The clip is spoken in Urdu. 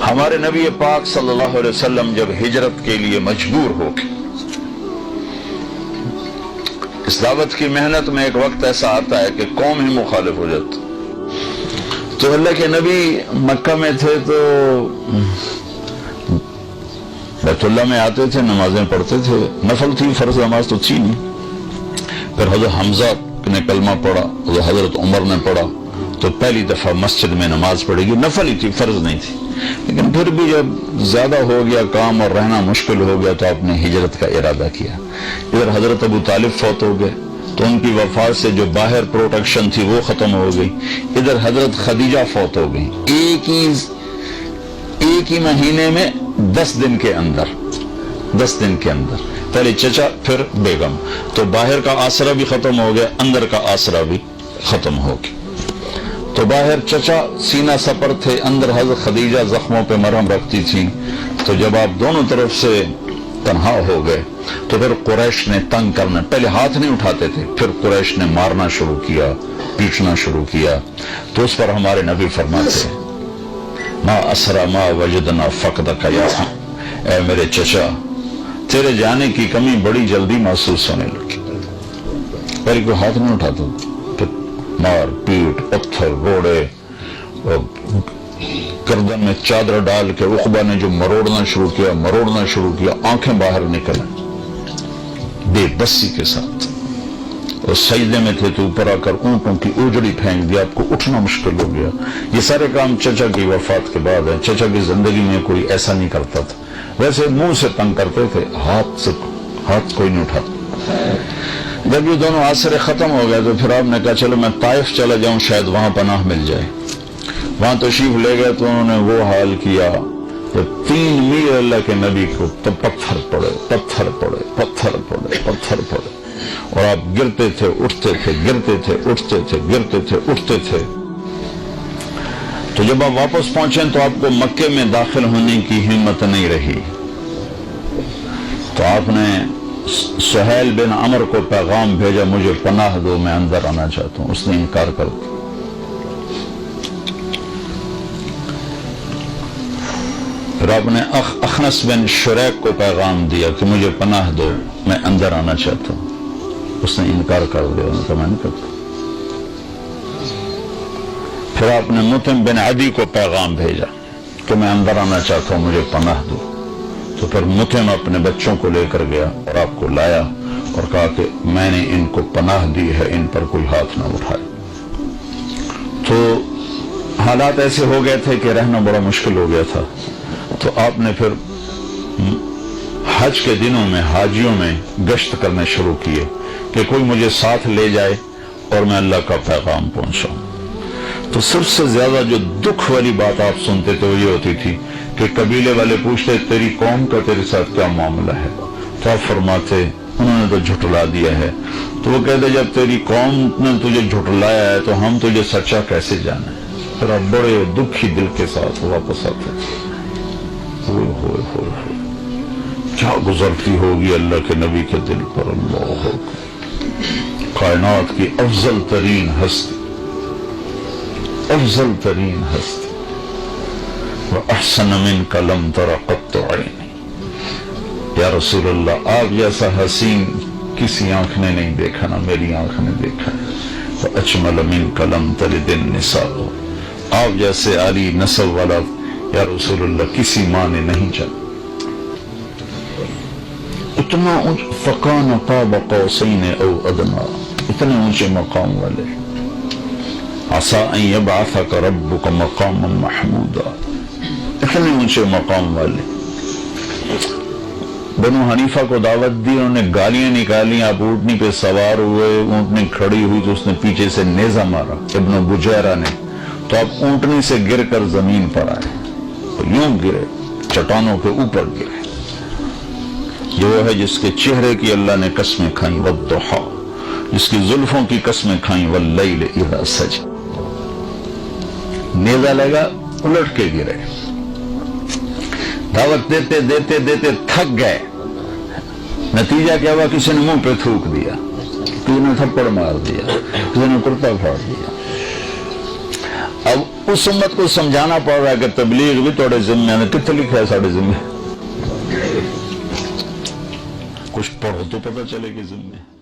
ہمارے نبی پاک صلی اللہ علیہ وسلم جب ہجرت کے لیے مجبور ہو گئے، اس دعوت کی محنت میں ایک وقت ایسا آتا ہے کہ قوم ہی مخالف ہو جاتی. تو اللہ کے نبی مکہ میں تھے تو بیت اللہ میں آتے تھے، نمازیں پڑھتے تھے، نفل تھی، فرض نماز تو تھی نہیں. پھر حضرت حمزہ نے کلمہ پڑھا، حضرت عمر نے پڑھا، تو پہلی دفعہ مسجد میں نماز پڑھے گی. نفل ہی تھی، فرض نہیں تھی. لیکن پھر بھی جب زیادہ ہو گیا کام اور رہنا مشکل ہو گیا تو آپ نے ہجرت کا ارادہ کیا. ادھر حضرت ابو طالب فوت ہو گئے تو ان کی وفات سے جو باہر پروٹیکشن تھی وہ ختم ہو گئی. ادھر حضرت خدیجہ فوت ہو گئی ایک ہی مہینے میں 10 دن کے اندر. پہلے چچا پھر بیگم، تو باہر کا آسرا بھی ختم ہو گیا، اندر کا آسرا بھی ختم ہو گیا. تو باہر چچا سینہ سپر تھے، اندر حضرت خدیجہ زخموں پہ مرہم رکھتی تھی. تو جب آپ دونوں طرف سے تنہا ہو گئے تو پھر قریش نے تنگ کرنا، پہلے ہاتھ نہیں اٹھاتے تھے، پھر قریش نے مارنا شروع کیا، پیٹنا شروع کیا. تو اس پر ہمارے نبی فرماتے ہیں ما اسرا ما وجدنا فقدک یا، اے میرے چچا تیرے جانے کی کمی بڑی جلدی محسوس ہونے لگی. پہلے کوئی ہاتھ نہیں اٹھاتا، پھر مار پیٹ، پتھر، روڑے، گردن میں چادر ڈال کے عقبہ نے جو مروڑنا شروع کیا، آنکھیں باہر نکل بے بسی کے ساتھ. اور سجدے میں تھے تو اوپر آ کر اونٹوں کی اوجڑی پھینک دیا، آپ کو اٹھنا مشکل ہو گیا. یہ سارے کام چچا کی وفات کے بعد ہے. چچا کی زندگی میں کوئی ایسا نہیں کرتا تھا. ویسے منہ سے تنگ کرتے تھے، ہاتھ کوئی نہیں اٹھاتا. جب یہ دونوں آسرے ختم ہو گئے تو پھر آپ نے کہا چلو میں طائف چلا جاؤں، شاید وہاں پناہ مل جائے. وہاں تشریف لے گئے تو انہوں نے وہ حال کیا کہ 3 میل اللہ کے نبی کو تو پتھر پڑے، اور آپ گرتے تھے اٹھتے تھے. تو جب آپ واپس پہنچے تو آپ کو مکے میں داخل ہونے کی ہمت نہیں رہی. تو آپ نے سہیل بن عمر کو پیغام بھیجا، مجھے پناہ دو، میں اندر آنا چاہتا ہوں. اس نے انکار کر دیا. پھر آپ نے اخنس بن شریک کو پیغام دیا کہ مجھے پناہ دو، میں اندر آنا چاہتا ہوں. اس نے انکار کر دیا، انہوں نے کہا میں نہیں کرتا. پھر آپ نے مطعم بن عدی کو پیغام بھیجا کہ میں اندر آنا چاہتا ہوں، مجھے پناہ دو. تو پھر مطعم اپنے بچوں کو لے کر گیا اور آپ کو لایا اور کہا کہ میں نے ان کو پناہ دی ہے، ان پر کوئی ہاتھ نہ اٹھائے. تو حالات ایسے ہو گئے تھے کہ رہنا بڑا مشکل ہو گیا تھا. تو آپ نے پھر حج کے دنوں میں حاجیوں میں گشت کرنے شروع کیے کہ کوئی مجھے ساتھ لے جائے اور میں اللہ کا پیغام پہنچاؤں. تو سب سے زیادہ جو دکھ والی بات آپ سنتے تھے وہ یہ ہوتی تھی کہ قبیلے والے پوچھتے تیری قوم کا تیرے ساتھ کیا معاملہ ہے. تو آپ فرماتے انہوں نے تو جھٹلا دیا ہے. تو وہ کہتے جب تیری قوم نے تجھے جھٹلایا ہے تو ہم تجھے سچا کیسے جانے. پھر آپ بڑے دکھی دل کے ساتھ واپس آتے تھے. کیا گزرتی ہوگی اللہ کے نبی کے دل پر. اللہ کائنات کی افضل ترین ہستی وَأَحْسَنَ مِنْكَ لَمْ تَرَ قَطُّ عَيْنِي. یا رسول اللہ آپ جیسا حسین کسی آنکھ نے نہیں دیکھا، نہ میری آنکھ نے دیکھا. وَأَجْمَلَ مِنْكَ لَمْ تَلِدِ النِّسَاءُ. آپ جیسے عالی نسل والا یا رسول اللہ کسی ماں نے نہیں جانا. اتنا فَقَانَ قَابَ قَوْسَيْنِ أَوْ أَدْنَىٰ، اتنے اونچے مقام والے. عَسَىٰ أَن يَبْعَثَكَ رَبُّكَ مَقَامًا مَحْمُودًا، اتنے اونچے مقام والے. بنو حنیفہ کو دعوت دی، انہوں نے گالیاں نکالی. آپ اونٹنی پہ سوار ہوئے، اونٹنی کھڑی ہوئی تو اس نے پیچھے سے نیزہ مارا ابن بجیرہ نے. تو آپ اونٹنی سے گر کر زمین پر آئے، تو یوں گرے، چٹانوں کے اوپر گرے. یہ وہ ہے جس کے چہرے کی اللہ نے قسمیں کھائیں، والضحیٰ، جس کی زلفوں کی قسمیں کھائیں، واللیل اذا سجى. نیزہ لگا، الٹ کے گرے. دعوت دیتے دیتے دیتے تھک گئے. نتیجہ کیا ہوا؟ کسی نے منہ پہ تھوک دیا، کسی نے تھپڑ مار دیا، کسی نے کرتا پھاڑ دیا. اب اس امت کو سمجھانا پڑ رہا ہے کہ تبلیغ بھی تھوڑے ذمے نے کتنے لکھا ہے ساڑھے ذمے کچھ پڑھو تو پتہ چلے کہ ذمے